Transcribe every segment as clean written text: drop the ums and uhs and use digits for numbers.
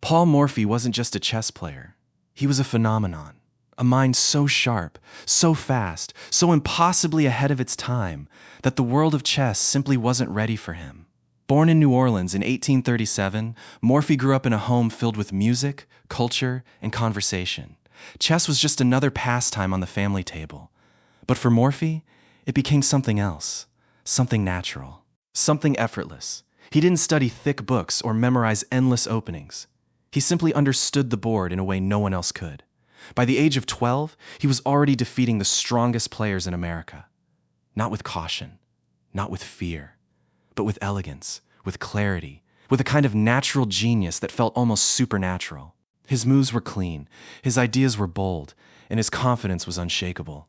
Paul Morphy wasn't just a chess player. He was a phenomenon, a mind so sharp, so fast, so impossibly ahead of its time that the world of chess simply wasn't ready for him. Born in New Orleans in 1837, Morphy grew up in a home filled with music, culture, and conversation. Chess was just another pastime on the family table. But for Morphy, it became something else, something natural, something effortless. He didn't study thick books or memorize endless openings. He simply understood the board in a way no one else could. By the age of 12, he was already defeating the strongest players in America. Not with caution, not with fear, but with elegance, with clarity, with a kind of natural genius that felt almost supernatural. His moves were clean, his ideas were bold, and his confidence was unshakable.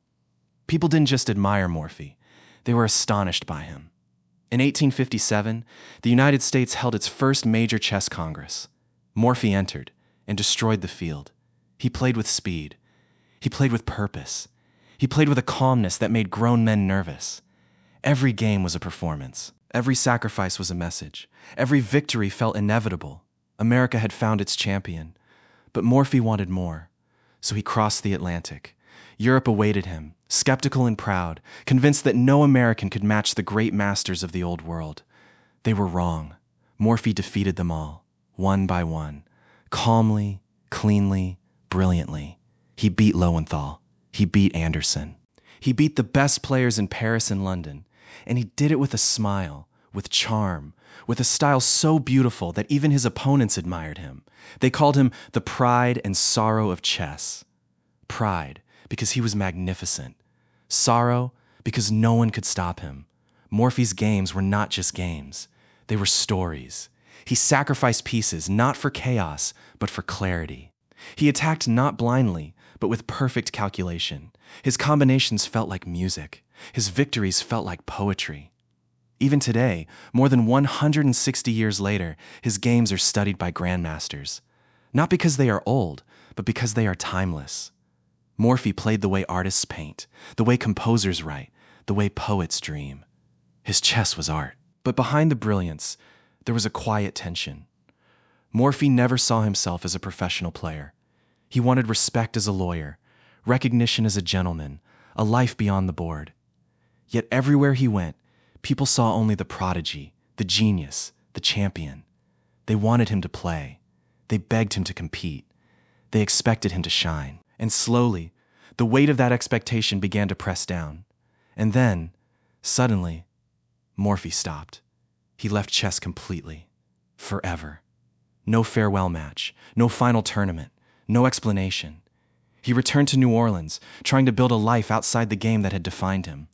People didn't just admire Morphy, they were astonished by him. In 1857, the United States held its first major chess congress. Morphy entered and destroyed the field. He played with speed. He played with purpose. He played with a calmness that made grown men nervous. Every game was a performance. Every sacrifice was a message. Every victory felt inevitable. America had found its champion. But Morphy wanted more, so he crossed the Atlantic. Europe awaited him, skeptical and proud, convinced that no American could match the great masters of the old world. They were wrong. Morphy defeated them all, one by one, calmly, cleanly, brilliantly. He beat Lowenthal. He beat Anderson. He beat the best players in Paris and London, and he did it with a smile, with charm, with a style so beautiful that even his opponents admired him. They called him the pride and sorrow of chess. Pride, because he was magnificent. Sorrow, because no one could stop him. Morphy's games were not just games. They were stories. He sacrificed pieces not for chaos, but for clarity. He attacked not blindly, but with perfect calculation. His combinations felt like music. His victories felt like poetry. Even today, more than 160 years later, his games are studied by grandmasters. Not because they are old, but because they are timeless. Morphy played the way artists paint, the way composers write, the way poets dream. His chess was art. But behind the brilliance, there was a quiet tension. Morphy never saw himself as a professional player. He wanted respect as a lawyer, recognition as a gentleman, a life beyond the board. Yet everywhere he went, people saw only the prodigy, the genius, the champion. They wanted him to play. They begged him to compete. They expected him to shine. And slowly, the weight of that expectation began to press down. And then, suddenly, Morphy stopped. He left chess completely. Forever. No farewell match. No final tournament. No explanation. He returned to New Orleans, trying to build a life outside the game that had defined him.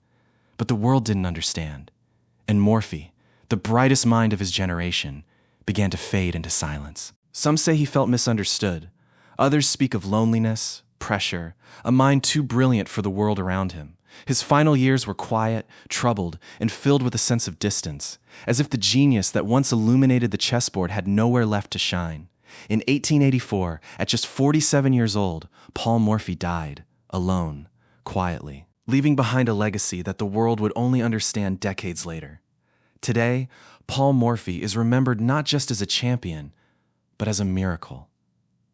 But the world didn't understand. And Morphy, the brightest mind of his generation, began to fade into silence. Some say he felt misunderstood. Others speak of loneliness, pressure, a mind too brilliant for the world around him. His final years were quiet, troubled, and filled with a sense of distance, as if the genius that once illuminated the chessboard had nowhere left to shine. In 1884, at just 47 years old, Paul Morphy died, alone, quietly, leaving behind a legacy that the world would only understand decades later. Today, Paul Morphy is remembered not just as a champion, but as a miracle,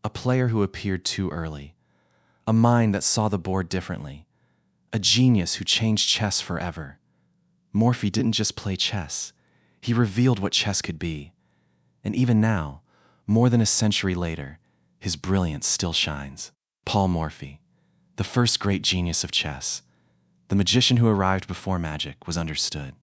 a player who appeared too early, a mind that saw the board differently, a genius who changed chess forever. Morphy didn't just play chess, he revealed what chess could be. And even now, more than a century later, his brilliance still shines. Paul Morphy, the first great genius of chess, the magician who arrived before magic was understood.